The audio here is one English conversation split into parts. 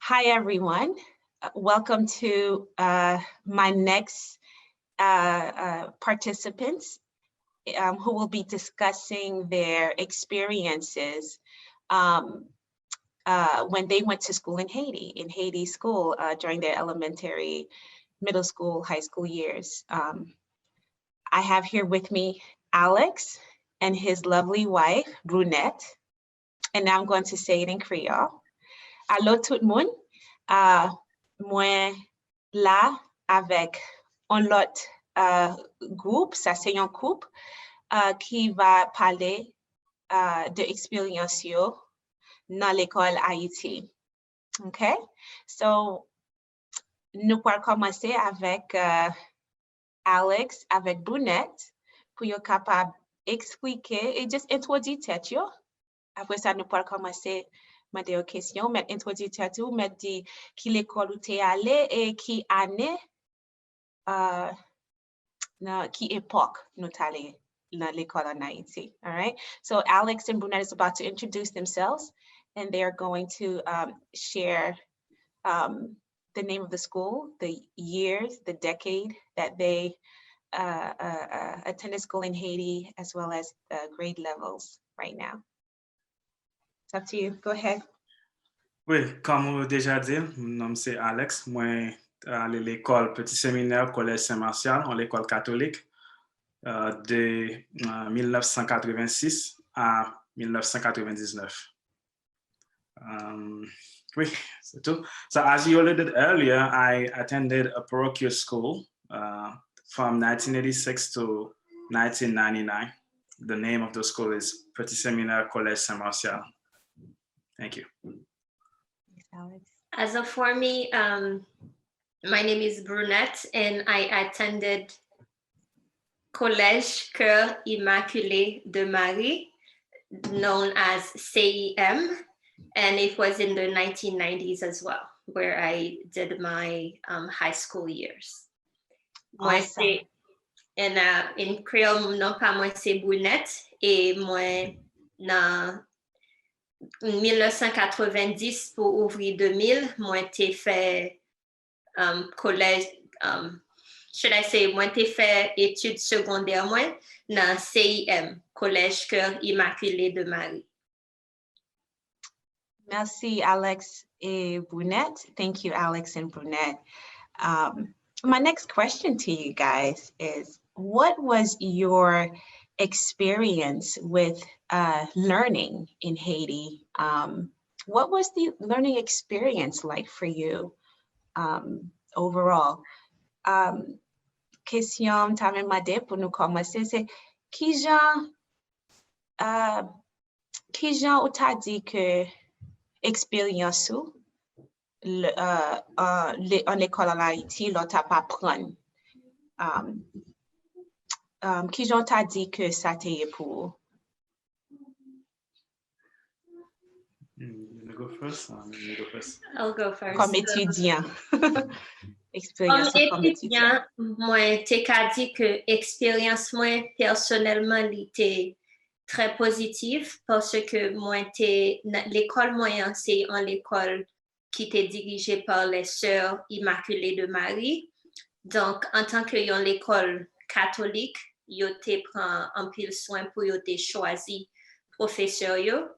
Hi, everyone. Welcome to my next participants who will be discussing their experiences when they went to school in Haiti school during their elementary, middle school, high school years. I have here with me Alex and his lovely wife, Brunette, and now I'm going to say it in Creole. Allô tout le monde, moi là avec un autre groupe, ça c'est un couple qui va parler de expérience dans l'école Haïti. Okay, so nous allons commencer avec Alex, avec Brunette, pour être capable d'expliquer et juste introduire tête. Après ça, nous allons commencer demander aux questions, mettre introduire tout, mettre dit qui l'école où tu es allé et qui année, qui époque nous allé dans l'école en Haïti. All right. So Alex and Brunette is about to introduce themselves, and they are going to share the name of the school, the years, the decade that they attended school in Haiti, as well as grade levels right now. It's up to you. Go ahead. Oui, comme vous déjà dit, mon nom c'est Alex. Moi, à l'école Petit Séminaire Collège Saint-Martial, l'école catholique, de 1986 à 1999. Oui, c'est tout. So as you alluded earlier, I attended a parochial school from 1986 to 1999. The name of the school is Petit Séminaire Collège Saint-Martial. Thank you. Thanks, Alex. As for me, my name is Brunette, and I attended Collège Cœur Immaculé de Marie, known as CIM, and it was in the 1990s as well, where I did my high school years. Awesome. And in Creole, non pas moi c'est Brunette, et moi dans 1990 pour ouvrir 2000, moi t'ai fait collège, should I say, moi t'ai fait études secondaires moi dans CIM, Collège Cœur Immaculé de Marie. Merci, Alex et Brunette. Thank you, Alex and Brunette. My next question to you guys is, what was your experience with learning in Haiti? What was the learning experience like for you overall? Question tame made pour nous commencer, c'est qui Jean ou t'a dit que expérience en école en Haïti, là t'as pas prendre. Qui Jean t'a dit que ça t'est pour? You go first. You go first. I'll go first. Comme étudiant. Expérience comme étudiant, moi t'ai qu'à dire que expérience moi personnellement était très positive parce que moi l'école moyenne c'est en l'école qui était dirigée par les Sœurs Immaculées de Marie. Donc en tant que yon l'école catholique, yo te prend un pile soin pour yo te choisi professeur yo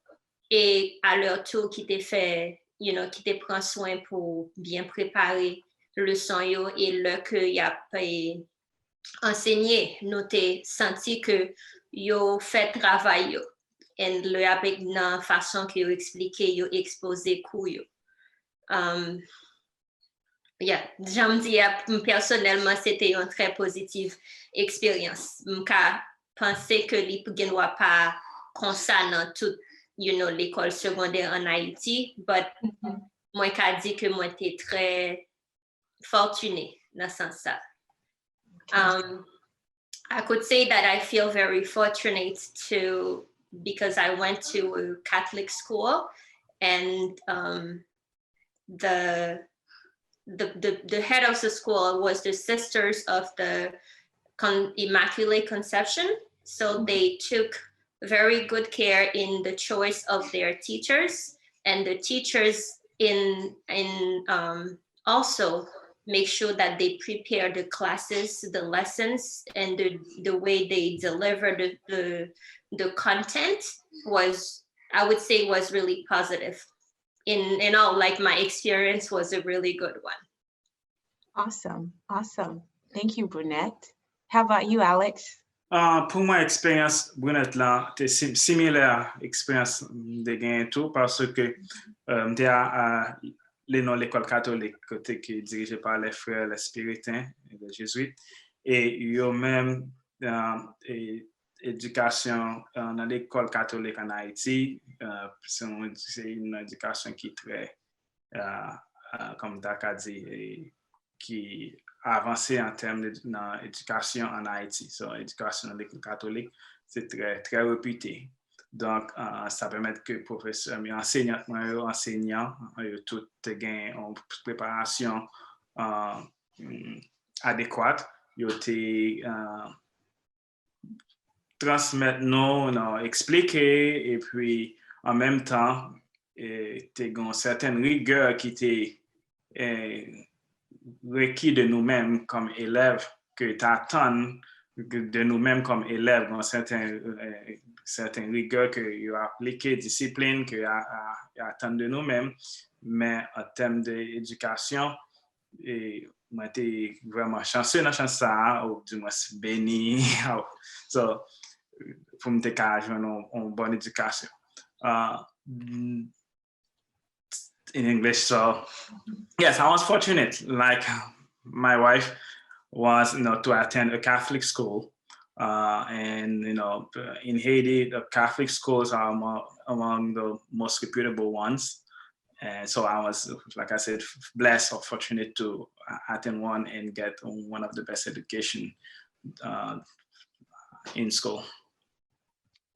et à leur tour qui te fait, qui te prend soin pour bien préparer leçon yo et le que y a enseigné, nous te senti que yo fait travail yo et le avec la façon que yo expliqué yo exposé cours yo. J'aime dire personnellement c'était une très positive expérience. M'ka penser que li ne doit pas comme ça dans toute l'école secondaire en Haïti, but moi qu'a dit que moi j'étais très fortunée dans ce sens-là. I could say that I feel very fortunate because I went to a Catholic school and the head of the school was the Sisters of the Immaculate Conception. So they took very good care in the choice of their teachers, and the teachers also make sure that they prepare the classes, the lessons, and the way they deliver the content was, I would say, was really positive. In all, like my experience was a really good one. Awesome, awesome. Thank you, Brunette. How about you, Alex? Pour moi, expérience Brunette là, c'est similaire expérience de gain tout parce que j'étais à l'école catholique côté qui est dirigée par les frères les spiritains, les jésuites, et yo même éducation dans l'école catholique en Haïti, c'est une éducation qui est très, comme Daka dit, qui avancé en termes d'éducation en Haïti. So, éducation dans l'école catholique, c'est très, très réputé. Donc, ça permet que les professeurs, les enseignants, tout gagnent une préparation adéquate. Ils ont transmettre nous, expliquer, et puis en même temps, tu as une certaine rigueur qui était requis de nous-mêmes comme élèves, que tu attends de nous-mêmes comme élèves, dans certaines rigueurs que tu as appliquées, discipline que tu attends de nous-mêmes, mais en termes d'éducation, moi, j'étais vraiment chanceux dans chance ça, ou du moins béni, so, pour me avoir une bonne éducation. In English, so yes, I was fortunate. Like my wife was, to attend a Catholic school, and in Haiti, the Catholic schools are among the most reputable ones. And so I was, like I said, blessed or fortunate to attend one and get one of the best education in school.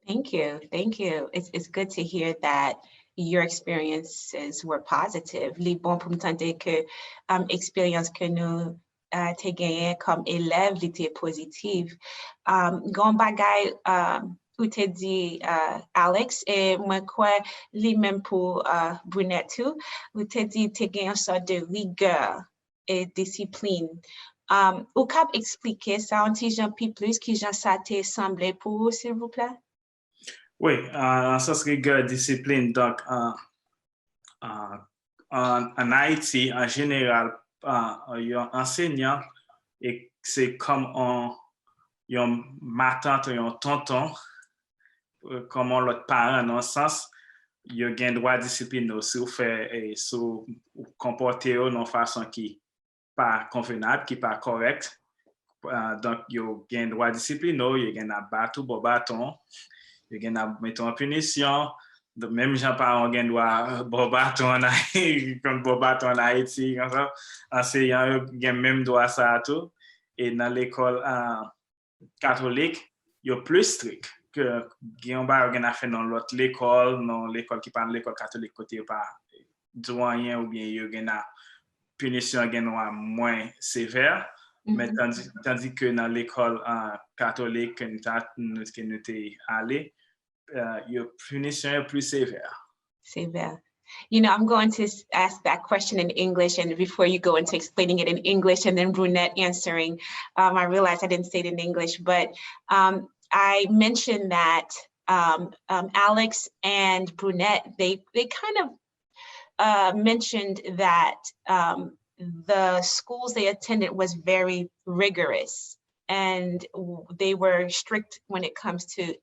Thank you. Thank you. It's good to hear that your experiences were positive. Li bon pou m'tande que expérience que nous te gagné comme élève li te positive. Gon bagay ou te di Alex, et moi quoi li même pour Brunette tout, ou te di te gagné une sorte de rigueur et discipline. Ou cap expliquer ça un petit jan pi plus qui jan ça te semblé pour vous, s'il vous plaît? Oui, en sens rigueur, discipline. Donc, en Haïti, en général, un enseignant, et c'est comme un ma tante ou un tonton, comme l'autre parent, dans le sens, il y a un droit de discipline si vous faites et si vous comportez de façon qui n'est pas convenable, qui n'est pas correcte. Donc, il y a un droit de discipline, il y a un battu, bon bâton. Il y a en punition, même gens pas on doit bon bâton comme bon bâton en Haïti, comme ça, enseignant il y a même droit ça tout, et dans l'école catholique il y a plus strict que on a fait dans l'autre l'école, dans l'école qui parle l'école catholique côté pas doyen, ou bien il y a une punition moins sévère. Mais tandis que dans l'école catholique que nous sommes allés, your punition is plus severe. Severe. I'm going to ask that question in English, and before you go into explaining it in English, and then Brunette answering, I realized I didn't say it in English, but I mentioned that Alex and Brunette, they kind of mentioned that the schools they attended was very rigorous, and they were strict when it comes to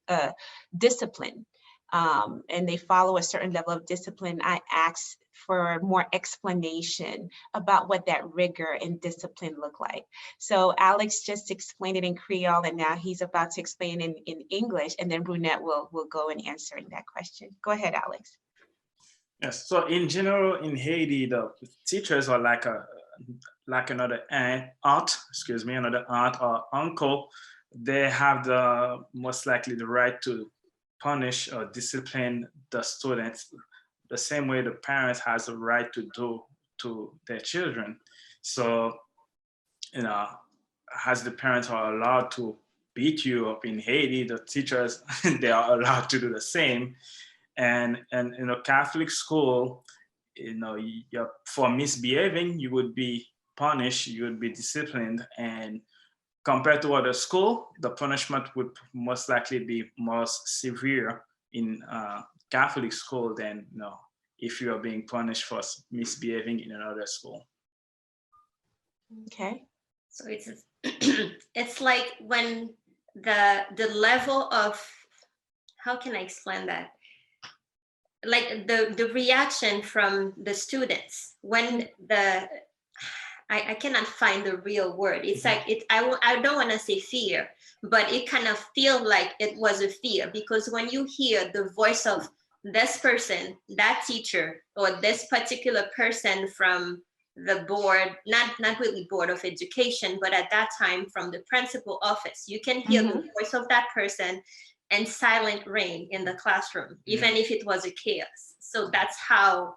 discipline, and they follow a certain level of discipline. I asked for more explanation about what that rigor and discipline look like. So Alex just explained it in Creole, and now he's about to explain in English, and then Brunette will go in answering that question. Go ahead, Alex. Yes, so in general, in Haiti, the teachers are like another aunt or uncle. They have the most likely the right to punish or discipline the students the same way the parents has a right to do to their children. So, as the parents are allowed to beat you up in Haiti, the teachers, they are allowed to do the same. And in a Catholic school, for misbehaving, you would be punished, you would be disciplined, and compared to other school, the punishment would most likely be more severe in Catholic school than if you are being punished for misbehaving in another school. Okay. So it's it's like when the level of, how can I explain that? Like the reaction from the students when I cannot find the real word. It's like I don't want to say fear, but it kind of feels like it was a fear, because when you hear the voice of this person, that teacher, or this particular person from the board, not really board of education, but at that time from the principal office, you can hear the voice of that person and silent reign in the classroom, even if it was a chaos. So that's how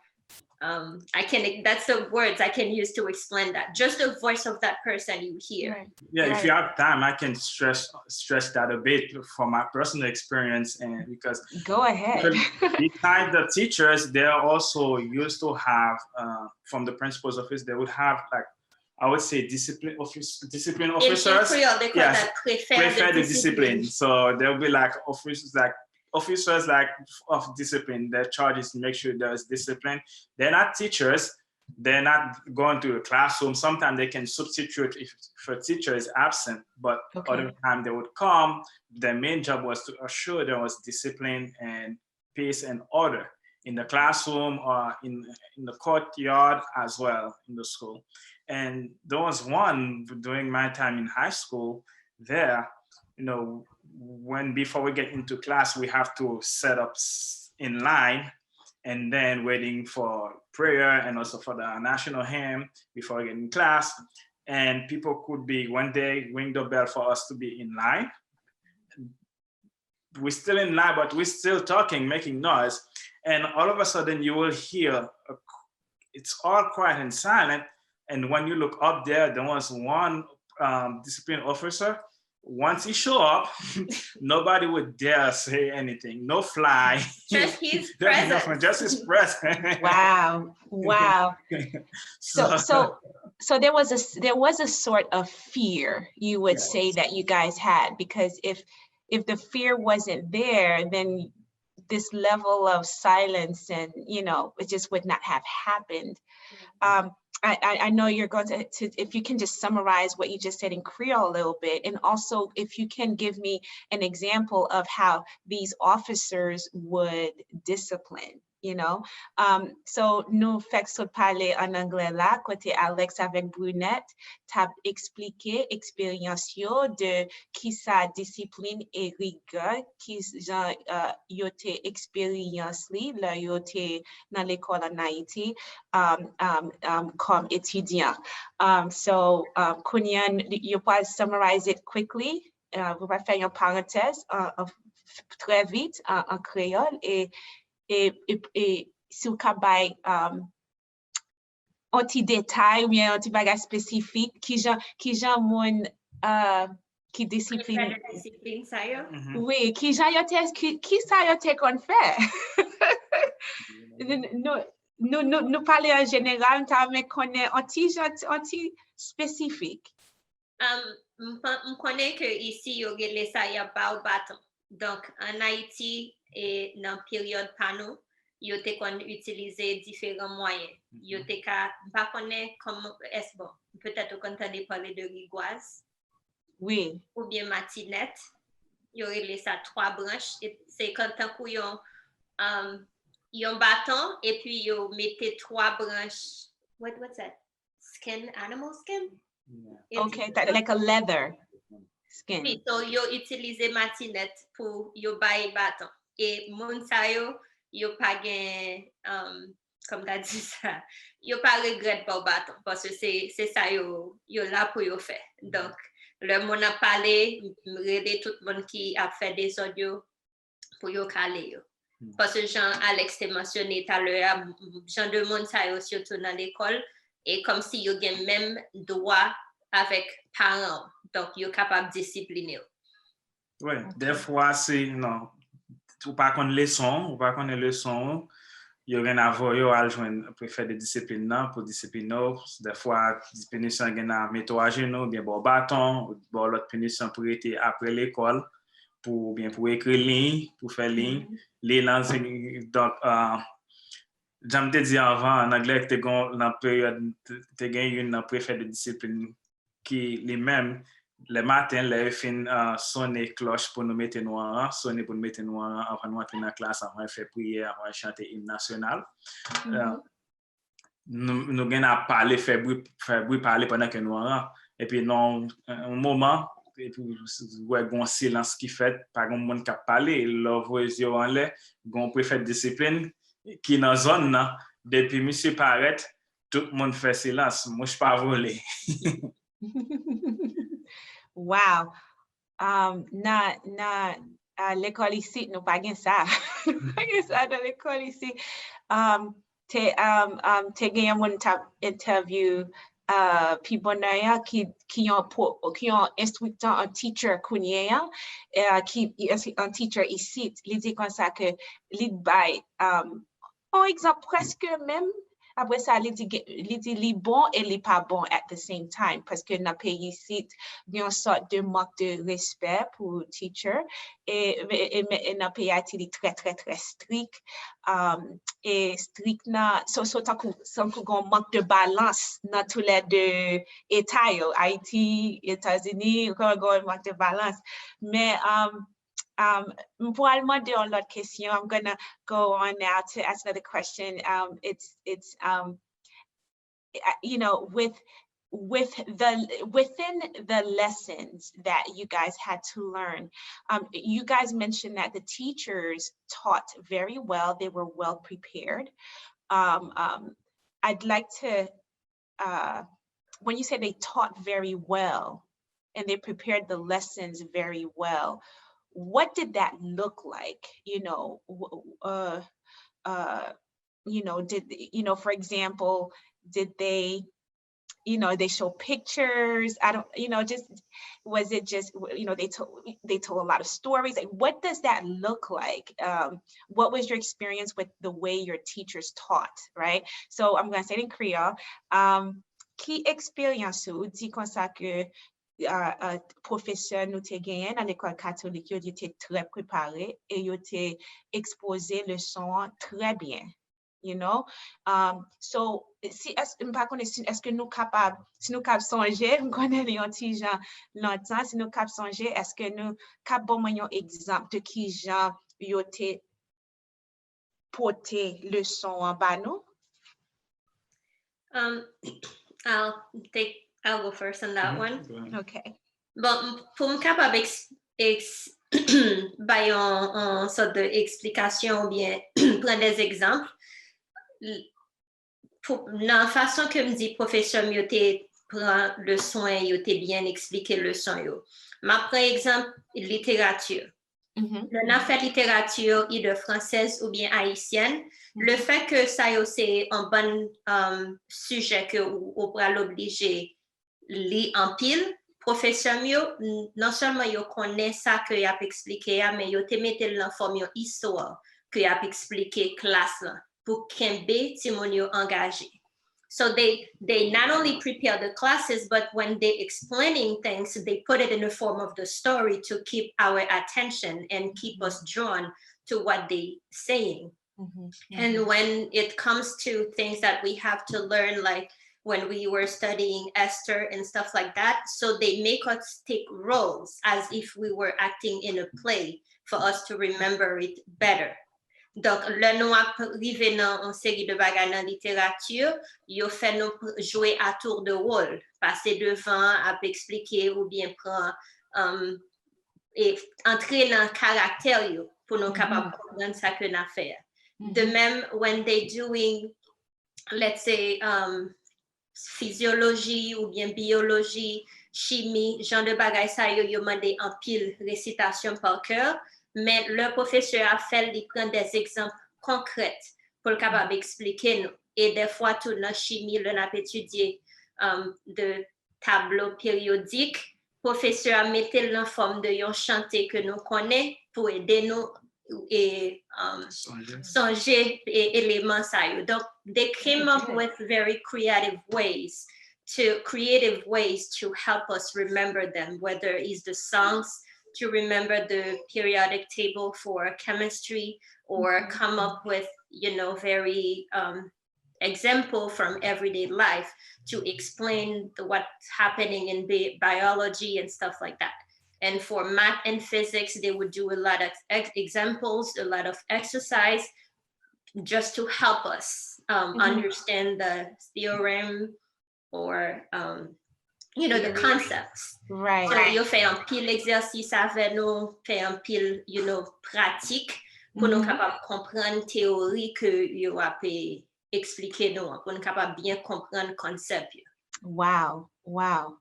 that's the words I can use to explain that. Just the voice of that person you hear. Right. Yeah, Right. if you have time, I can stress that a bit from my personal experience, and because Go ahead. besides the teachers, they are also used to have from the principal's office, they would have, like, I would say, discipline officers. In Creole, they call that préfet de discipline. So there'll be like officers of discipline. Their charge is to make sure there's discipline. They're not teachers. They're not going to the classroom. Sometimes they can substitute if a teacher is absent, but other time they would come. Their main job was to assure there was discipline and peace and order in the classroom or in the courtyard as well in the school. And there was one during my time in high school there, when before we get into class, we have to set up in line and then waiting for prayer and also for the national hymn before we get in class. And people could be, one day, ring the bell for us to be in line. We're still in line, but we're still talking, making noise. And all of a sudden you will hear, it's all quiet and silent. And when you look up there was one discipline officer. Once he show up, nobody would dare say anything. No fly. Just his presence. Just his presence. Wow. So there was a sort of fear, you would say, that you guys had, because if the fear wasn't there, then this level of silence and it just would not have happened. I know you're going to if you can just summarize what you just said in Creole a little bit, and also if you can give me an example of how these officers would discipline. So nous faisons parler en anglais là, côté Alex avec Brunette, t'as expliqué expérience de qui sa discipline et rigueur, qui genre yote expérience li, là yote dans l'école en Haïti, comme étudiant. So, Kunyan, you peux summarize it quickly. Vous pouvez faire une parenthèse très vite en créole et si vous avez un petit détail ou bien un petit bagage spécifique qui discipline. Oui, qui ça y a qu'on fait. Nous parler en général, mais connaît un petit spécifique. Je connais que ici il y a pas au bâton. Donc en Haïti et dans la période panou, ils ont utilisé différents moyens. Ils ont pas connaît comment est-ce bon. Peut-être qu'on entendait parler de rigoise. Oui. Ou bien matinette. Ils ont laissé ça 3 branches. C'est quand ils ont un bâton et puis ils mettaient 3 branches. What's that? Skin, animal skin? Yeah. Okay, like a leather skin. Oui, so ils ont utilisé matinette pour ils bailler bâton. Et moun sa yo pas gen comme t'as dit ça, yo pas regret pour bâton parce que c'est ça yo là pour yo faire. Donc le monde a parlé, regarder tout le monde qui a fait des audios pour yo caler yo. Parce que Jean Alex t'a mentionné tout à l'heure, Jean de monde ça yo surtout dans l'école et comme si yo gen même droit avec parents. Donc yo capable de discipliner. Ouais, des fois c'est ou pas qu'on leçon, yo gen avo yo al jwen préfet de discipline nan pour discipline nou. Des fois, punition gen a meto a genou, bien bon bâton, ou bon l'autre punition pour être après l'école, pour écrire ligne, pour faire ligne. Les langues, donc, j'aime te dire avant, en anglais, te gen nan période, te gen yon préfet de discipline qui lui-même, le matin, les fin sonner cloche pour nous mettre nous en rang, sonner pour nous mettre nous en rang avant de entrer dans la classe, avant de faire prière, avant de chanter hymne national. Nous avons parlé, faire bruit, parler pendant que nous en rang. Et puis, dans un moment, et puis, ouais, un silence qui fait, pas grand monde qui a parlé, leur voix en l'air, un préfet de discipline qui est dans la zone, depuis monsieur paraît, tout le monde fait silence. Moi, je ne suis pas volé. Wow. L'école ici, nous pas ça. Pas ça dans l'école ici. Te gagné mon interview people qui ont instructeur, un teacher kounia, qui un teacher ici, il dit comme ça que il by par exemple presque même. Après ça, il dit bon et il pas bon at the same time parce que dans le pays ici, il y a une sorte de manque de respect pour teacher et dans le pays Haïti, il est très, très, très strict. Et strict, c'est un manque de balance dans tous les deux États, Haïti, États-Unis, encore un manque de balance. Mais pour demander une autre question, I'm gonna go on now to ask another question. It's you know, within the lessons that you guys had to learn, you guys mentioned that the teachers taught very well. They were well prepared. I'd like to, when you say they taught very well and they prepared the lessons very well, what did that look like? You know, for example, did they, they show pictures? Was it just, they told a lot of stories? Like, what does that look like? What was your experience with the way your teachers taught, right? So I'm going to say it in Creole. Qui expérience ou dit comme ça que professeur nous te gagné dans l'école catholique, ils étaient très préparés et ils étaient exposés leçons très bien, so si est-ce que nous capables, si nous capables songer, nous connaissons les petits gens longtemps, si nous capables songer, est-ce que nous capables un exemple de qui gens ils étaient porté leçon en bas nous? I'll go first on that one. Okay. Bon, pour me capable by en sorte d'explication ou bien prendre des exemples, dans la façon que me dit professeur mieux prend le soin, il te bien expliquer le son yo. Ma par exemple littérature. On a fait littérature de française ou bien haïtienne. Le fait que ça c'est un bon sujet que on pourra l'obliger lire en pile, professeur mieux non seulement yo connaît ça que y a expliqué mais yo te mettre dans forme histoire que y a expliqué classe là pour kembe timonio engagé. So they not only prepare the classes, but when they explaining things, they put it in the form of the story to keep our attention and keep us drawn to what they saying. And when it comes to things that we have to learn, like when we were studying Esther and stuff like that, so they make us take roles as if we were acting in a play for us to remember it better. Donc, là, nous arrivons dans une série de bagages en littérature, ils fait nous jouer à tour de rôle, passer devant, à expliquer ou bien prendre et entrer dans le caractère pour nous capables de comprendre ça que nous fait. De même, when they doing, let's say, physiologie ou bien biologie, chimie, genre de bagages, ça, ils demandent en pile récitation par cœur. Mais le professeur a fait de prendre des exemples concrets pour le capable d'expliquer nous. Et des fois, tout dans la chimie, on a étudié de tableaux périodiques. Le professeur a mis en forme de un chantier que nous connaissons pour aider nous et songer et éléments ça yo. Donc they came up with very creative ways to help us remember them, whether it's the songs to remember the periodic table for chemistry, or come up with, you know, very example from everyday life to explain what's happening in biology and stuff like that. And for math and physics, they would do a lot of examples, a lot of exercise, just to help us understand the theorem or you know, the concepts. Right. So you fait un pile exercice avec nous, fait un pile, you know, pratique pour nous capable comprendre théorie que you a expliquer nous, pour nous capable bien comprendre concept. Wow. Wow.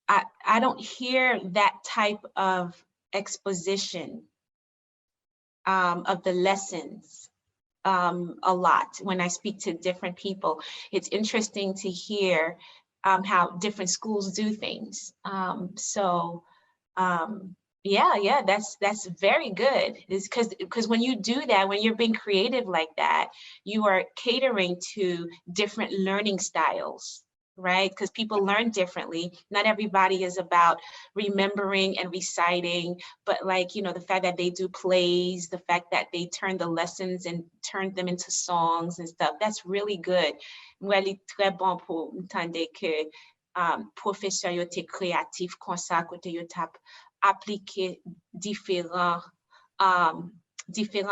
I don't hear that type of exposition of the lessons a lot when I speak to different people. It's interesting to hear how different schools do things. Yeah, that's very good. It's because when you do that, when you're being creative like that, you are catering to different learning styles, right? Because people learn differently. Not everybody is about remembering and reciting, but like, you know, the fact that they do plays, the fact that they turn the lessons and turn them into songs and stuff, that's really good. Really très bon pour entendre que professeur yo te créatif comme ça, côté yo tap appliquer différents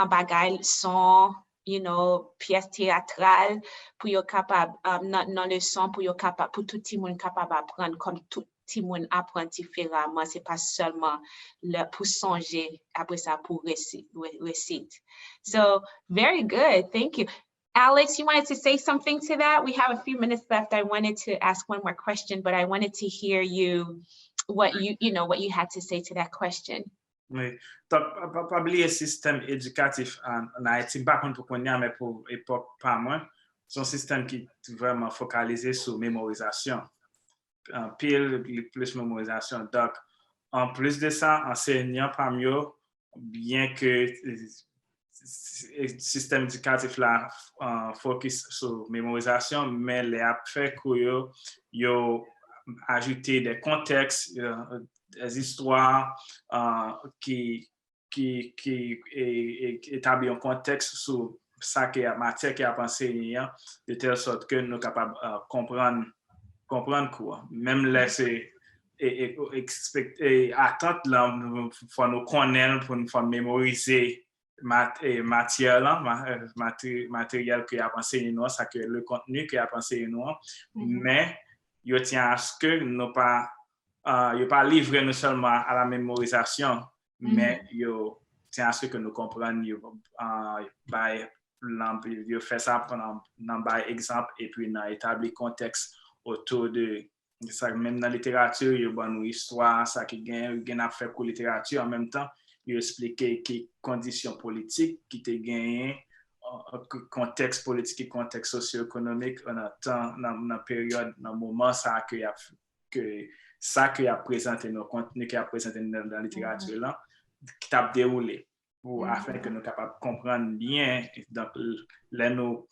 bagailles, son, you know, pièces théâtrales pour yo capable dans le son pour yo capable pour tout le monde capable apprendre comme tout le monde apprend différemment, c'est pas seulement pour songer après ça pour récite. So very good, thank you. Alex, you wanted to say something to that? We have a few minutes left. I wanted to ask one more question, but I wanted to hear you, what you had to say to that question. Oui, pas oublier système éducatif en Haïti, pas contre qu'on y a, mais pour époque pas moins, c'est un système qui est vraiment focalisé sur mémorisation, pile plus mémorisation. Donc, en plus de ça, enseignant pas mieux, bien que système éducatif là focus sur mémorisation, mais les après que yo ajouter des contextes, des histoires qui établit un contexte sur ça qui est matière qui a enseigné, de telle sorte que nous sommes capables de comprendre quoi. Même là, c'est attente là, pour nous connaître, pour nous mémoriser matière là, matériel qui a enseigné nous, ça que le contenu qui a enseigné nous, mais il tient à ce que nous pas livrer non seulement à la mémorisation, mais il tient à ce que nous comprenions, il fait ça pendant un exemple et puis dans établir contexte autour de ça. Même dans la littérature, il y a une histoire, ça qui gagne à faire pour littérature en même temps, il explique les conditions politiques qui te gagnent, contexte politique et contexte socio-économique dans la période, dans le moment ça qui a présenté nos contenus, qui a présenté dans la littérature là, qui a déroulé afin que nous soyons capables de comprendre bien. Donc, là, nous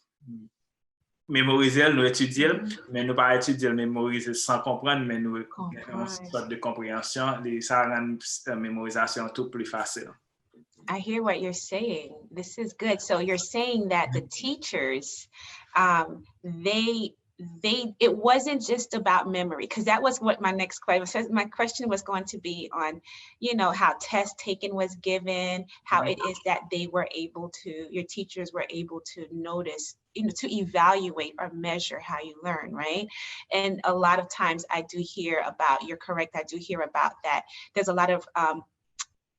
mémoriser, nous étudier, mais nous pas étudier, mémoriser sans comprendre, mais nous avons une sorte de compréhension, et ça rend la mémorisation tout plus facile. I hear what you're saying. This is good. So you're saying that the teachers, it wasn't just about memory, because that was what my next question was. My question was going to be on, you know, how test taking was given, how it is that they were able to, your teachers were able to notice, you know, to evaluate or measure how you learn, right? And a lot of times I do hear about, you're correct, I do hear about that. There's a lot of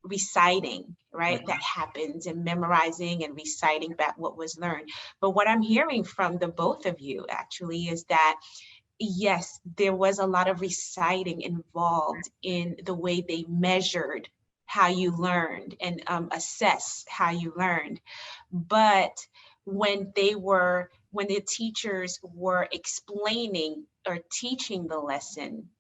reciting, right, that happens, and memorizing and reciting back what was learned. But what I'm hearing from the both of you actually is that, yes, there was a lot of reciting involved in the way they measured how you learned and assess how you learned. But when the teachers were explaining or teaching the lesson,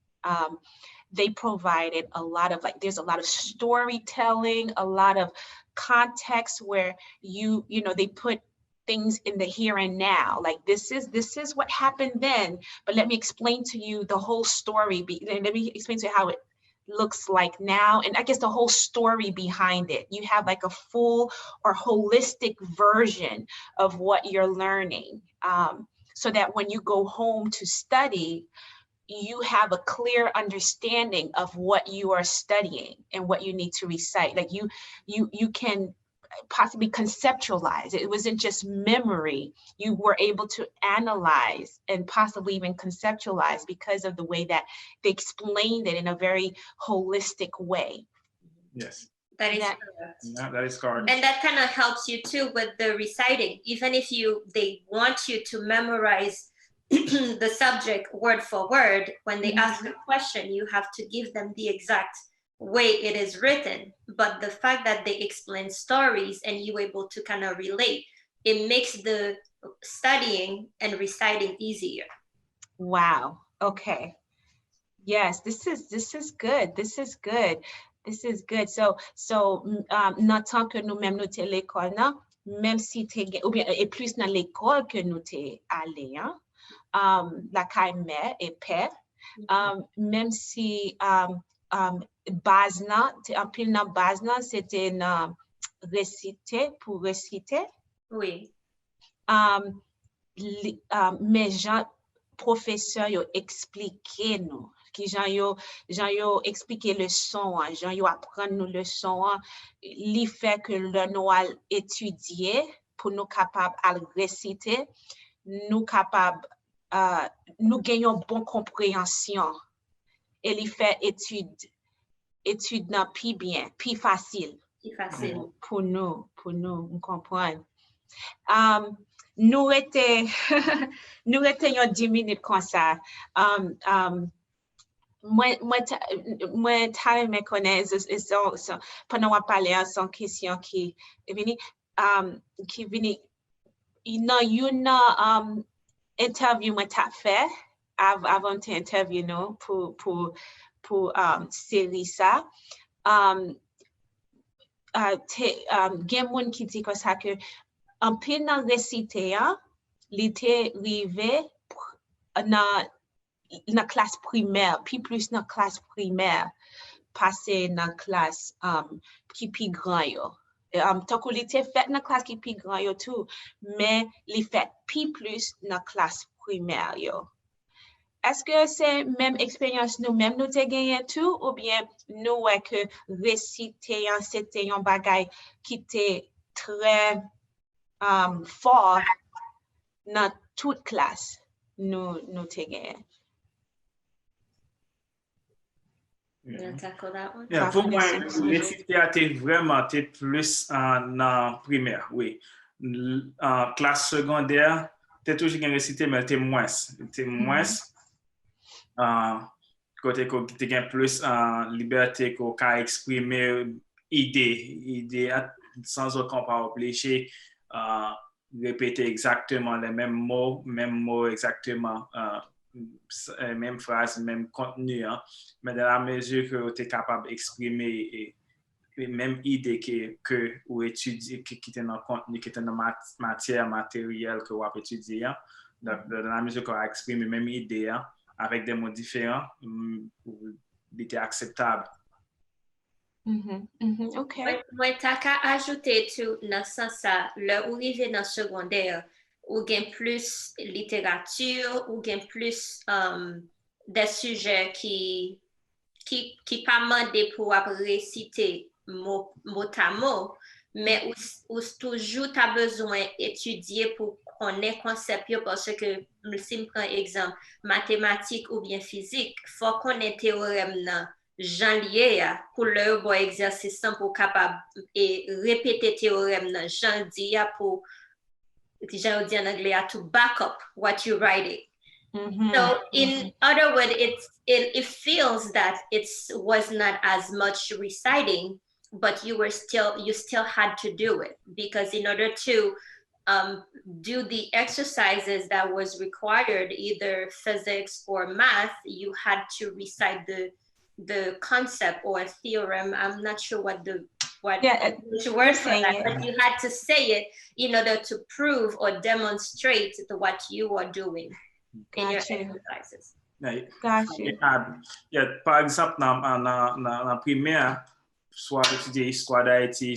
They provided a lot of there's a lot of storytelling, a lot of context where they put things in the here and now. Like this is what happened then, but let me explain to you the whole story. Let me explain to you how it looks like now, and I guess the whole story behind it. You have like a full or holistic version of what you're learning, so that when you go home to study, you have a clear understanding of what you are studying and what you need to recite. Like you can possibly conceptualize. It wasn't just memory. You were able to analyze and possibly even conceptualize because of the way that they explained it in a very holistic way. Yes. That is correct. Yeah, that is correct. And that kind of helps you too with the reciting. Even if they want you to memorize the subject word for word, when they ask a question, you have to give them the exact way it is written. But the fact that they explain stories and you able to kind of relate, it makes the studying and reciting easier. Wow. Okay. Yes, this is good. This is good. This is good. So nan tan ke nou mèm nou te l'école nan, même si te gen, ou bien et plus nan l'école que nou te allé, la kay mè et pè, même si base nan, en pile nan base nan, c'était nan réciter pour réciter. Oui. Mais jan professeur yo expliqué nou, ki jan yo expliqué leçon, jan yo apprendre nou leçon, li fait que le nou al étudier pour nous capable à réciter, nous capable nous gagnons bonne compréhension et li fait étude nan pi bien, pi facile. Pi facile. Pour nous comprendre. Nous étions yon 10 minutes comme ça. Moi, ta me connais, pendant qu'on parlait, son question qui vini, une interview moi ta fait avant t'interview non pour série ça. Gen moun ki di kon sa ke en pile nan récité, li te rive nan classe primaire, puis plus nan classe primaire, passé nan classe qui pi grand yo. Tant que li te fait nan classe qui pi grand yo tout, mais li fait pi plus nan classe primaire yo. Est-ce que c'est même expérience nous-mêmes nous te gagné tout, ou bien nous ouais que réciter c'était un bagay qui était très fort dans toute classe nous te gagné? Yeah, pour moi, réciter a été vraiment plus en primaire, oui. Classe secondaire, t'es toujours gagné réciter, mais t'es moins. Côté que tu as plus liberté qu'on peut exprimer idée sans aucun pas obligé répéter exactement les mêmes mots exactement, même phrase, même contenu, mais dans la mesure que tu es capable d'exprimer les mêmes idées que ou étudier qui est dans le contenu, qui est dans la matière matérielle que vous étudiez, dans la mesure qu'on a exprimé les mêmes idées, avec des mots différents, il était acceptable. OK. Moi, t'as qu'à ajouter tout dans ce sens, le ou arrivé dans le secondaire, ou gain plus littérature, ou gain plus des sujets qui pas demandé pour réciter mot à mot, mais où toujours tu as besoin d'étudier pour connaître concept parce que si je prends exemple mathématique ou bien physique, faut connaître théorème nan jan lié pour le bon exercice pour capable et répéter théorème nan jan dit pour jan dit en anglais to back up what you writing. So in other words, it feels that it was not as much reciting, but you still had to do it because in order to do the exercises that was required, either physics or math, you had to recite the concept or a theorem. I'm not sure what which word for that, but you had to say it in order to prove or demonstrate what you are doing in your exercises. Par exemple, dans la primaire, soit étudier histoire d'Haïti,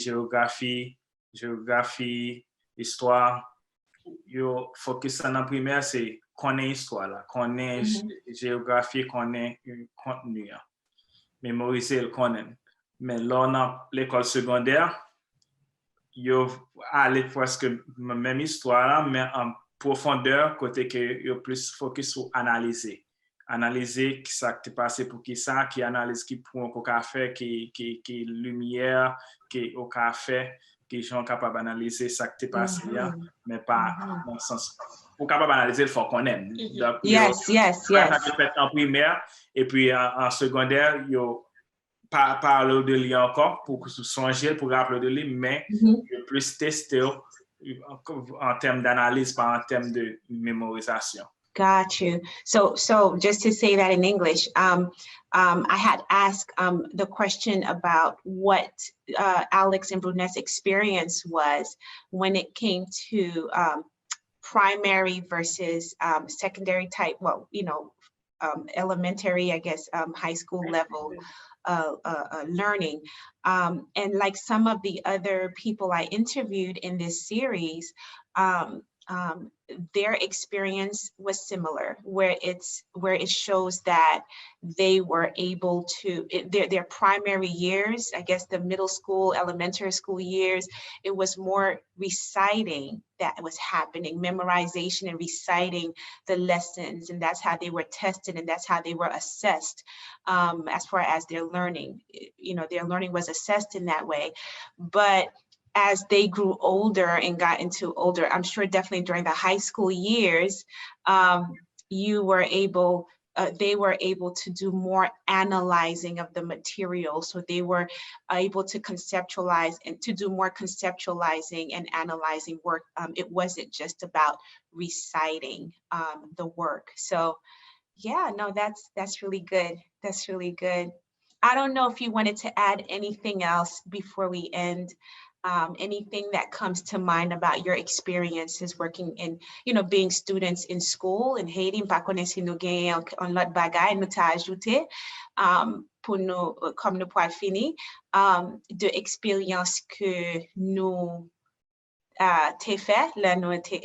géographie, histoire, yo focus dans la primaire, c'est connaître histoire, là, connaître géographie, connaître contenu, mémoriser le connaître. Mais là, dans l'école secondaire, yo allez presque même histoire, là, mais en profondeur, côté que yo plus focus sur analyser qui ça qui passé pour qui ça, qui analyse qui point qu'on a fait, qui lumière, qui au café, qui sont capables d'analyser ça qui passé là, mais pas dans le sens pour capable d'analyser il faut qu'on aime. Donc yes. Ça fait en primaire et puis en secondaire yo parler de lui encore pour songer pour rappeler de lui, mais plus tester en termes d'analyse pas en termes de mémorisation. Got you. So just to say that in English, I had asked the question about what Alex and Brunette's experience was when it came to primary versus secondary type, well, elementary, I guess, high school level learning. And like some of the other people I interviewed in this series, their experience was similar, where it shows that they were able to, their primary years, I guess the middle school, elementary school years, it was more reciting that was happening, memorization and reciting the lessons, and that's how they were tested and that's how they were assessed as far as their learning. Their learning was assessed in that way. But as they grew older and got into older, I'm sure definitely during the high school years, they were able to do more analyzing of the material. So they were able to conceptualize and to do more conceptualizing and analyzing work. It wasn't just about reciting the work. So yeah, no, that's really good. That's really good. I don't know if you wanted to add anything else before we end. Anything that comes to mind about your experiences working in, being students in school in Haiti, pa konen si nou gen on lot bagay nou ta ajoute pour nou, comme nou pou fini, de expérience que nou te fait là nou te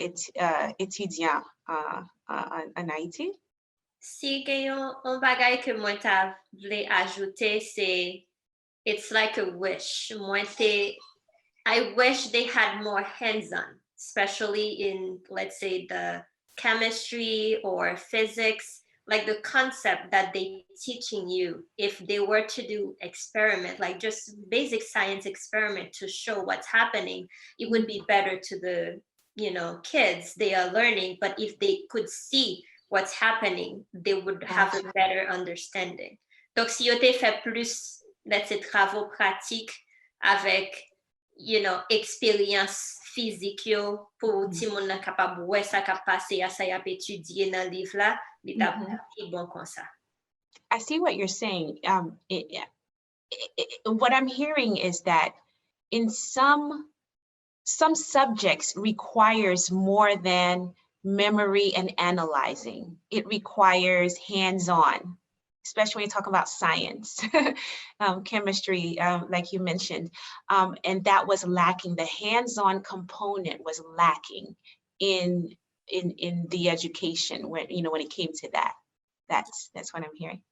étudiant en Haïti. Si gen yon bagay que moi ta vle ajoute, c'est it's like a wish. I wish they had more hands-on, especially in, let's say, the chemistry or physics, like the concept that they teaching you. If they were to do experiment, like just basic science experiment to show what's happening, it would be better to the, kids they are learning. But if they could see what's happening, they would have a better understanding. Donc, si yo te fait plus, let's say, travaux pratiques avec expérience physique yo pour ti moun nan capable ouais ça ka passer à ça y a étudier dans livre là, li ta bon comme ça. I see what you're saying. What I'm hearing is that in some subjects requires more than memory and analyzing. It requires hands-on, especially when you talk about science, chemistry, like you mentioned, and that was lacking. The hands-on component was lacking in the education when it came to that. That's what I'm hearing.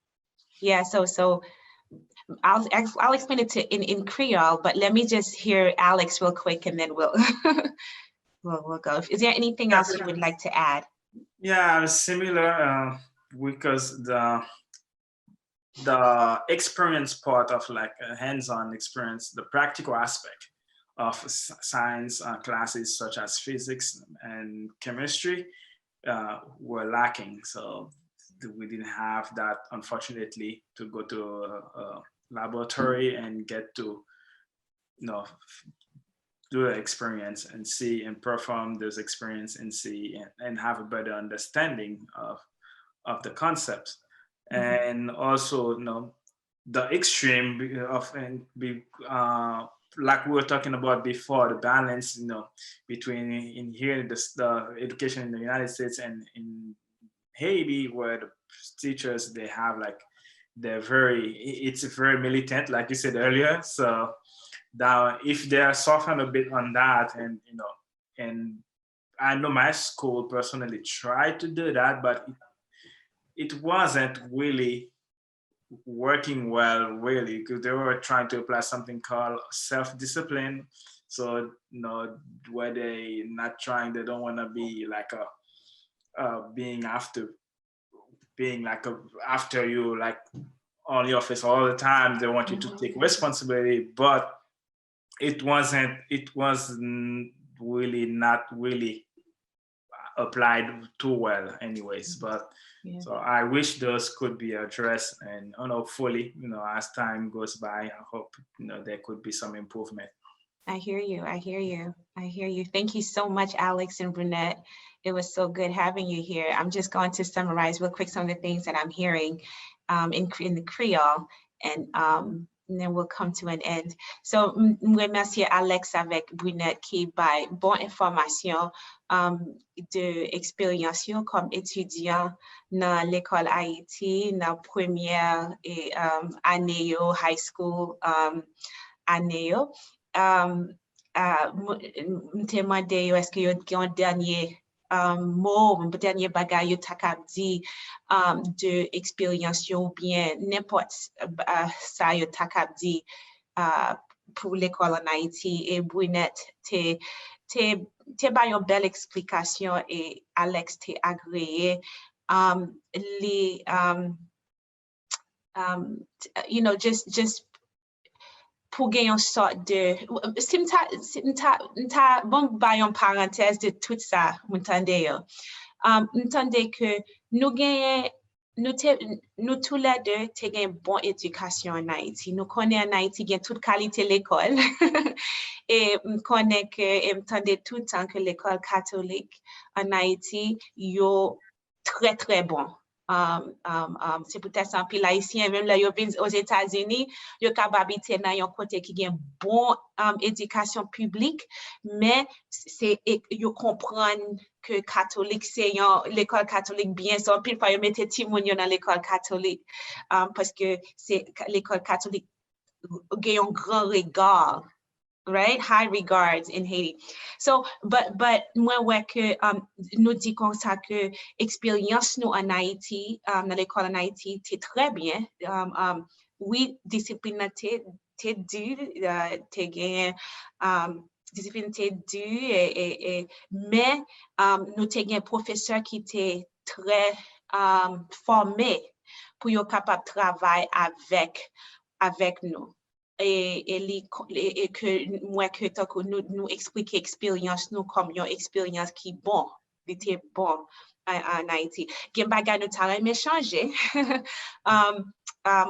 Yeah. So I'll explain it in Creole, but let me just hear Alex real quick, and then we'll we'll go. Is there anything else you would like to add? Yeah, similar because the experience part of like a hands-on experience, the practical aspect of science classes such as physics and chemistry were lacking. So we didn't have that, unfortunately, to go to a laboratory and get to do the experience and see and perform those experience and see and have a better understanding of the concepts. And also, the extreme of and be like we were talking about before, the balance, between in here the education in the United States and in Haiti, where the teachers they have like it's very militant, like you said earlier. So now if they are softened a bit on that, and I know my school personally tried to do that, but it wasn't really working well, really, because they were trying to apply something called self-discipline. So, where they not trying, they don't want to be like being after you, like on your face all the time. They want you to take responsibility, but it was really not really applied too well anyways. But so I wish those could be addressed, and hopefully, as time goes by, I hope there could be some improvement. I hear you. Thank you so much, Alex and Bernadette. It was so good having you here. I'm just going to summarize real quick some of the things that I'm hearing in the Creole, and then we'll come to an end. So, je remercie Alex avec Bernadette qui bay bonne information de expérience comme étudiant dans l'école Haïti, dans première année high school année. M'te demande est-ce que y a un dernier mot, dernier bagay yo ta kap di de expérience ou bien n'importe ça yo ta kap di pour l'école en Haïti. Et Bernadette te ba yon belle explication, et Alex te agréé just pour gagner une sorte de... Si m'ta bon bayon parenthèse de tout ça, m'entendez yo. M'entendez que nous tous les deux te gagne bonne éducation en Haïti. Nous connaissons en Haïti gagne toute qualité l'école. Et m'connais que m'entendez tout le temps que l'école catholique en Haïti yo très très bon. C'est peut-être un pile haïtien, même là, yo vin aux États-Unis, yo capable habiter dans un côté qui a bon éducation publique, mais c'est yo comprendre que catholique, c'est l'école catholique bien, so pile fois yo mette timon dans l'école catholique, parce que c'est l'école catholique gagne un grand regard. Right, high regards in Haiti. So, but moi ouais que nous dit comme ça que expérience nous en Haïti, dans l'école en Haïti, c'est très bien. Oui, discipline t'es dû, t'es gagné, discipline t'es dû, mais nous t'es gagné professeur qui t'est très formé pour être capable de travailler avec nous. Et que moi que nous expliquer expérience nous comme une expérience qui était bon en Haïti. Gen bagay nous ta remè changer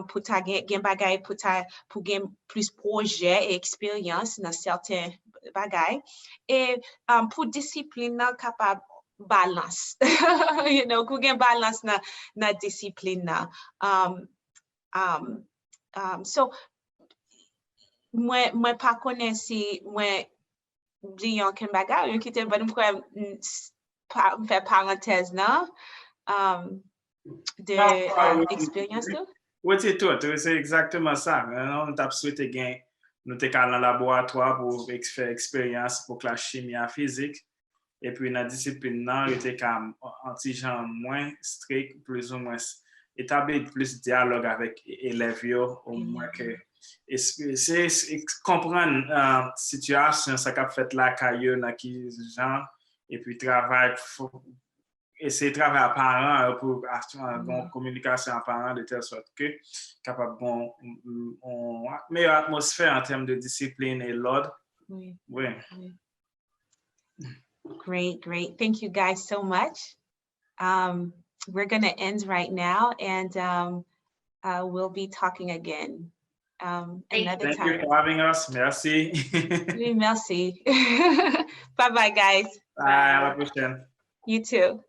pour ta gen bagay pour gen plus projet et expérience dans certains bagay, et pour discipline nan capable balance. Kou gen balance na discipline nan. So moi pas connais si moi disons qu'un bagage qui était bon pour faire parenthèse non de expérience là. Oui, c'est tout, c'est exactement ça. On t'a souhaité gagner, nous t'es dans le laboratoire pour faire expérience pour la chimie et physique, et puis dans la discipline non, il était comme anti-genre moins strict, plus ou moins établir plus dialogue avec élèves au moins que c'est comprendre la situation, ça qu'a fait la caillou dans qui genre, et puis essayer de travailler à parents pour avoir une communication à parents de telle sorte que capable une meilleure atmosphère en termes de discipline et l'ordre. Oui. Oui. Great. Thank you guys so much. We're going to end right now, and we'll be talking again another Thank time. you for having us. Merci. Merci. Bye-bye, guys. Bye. À la prochaine. You too.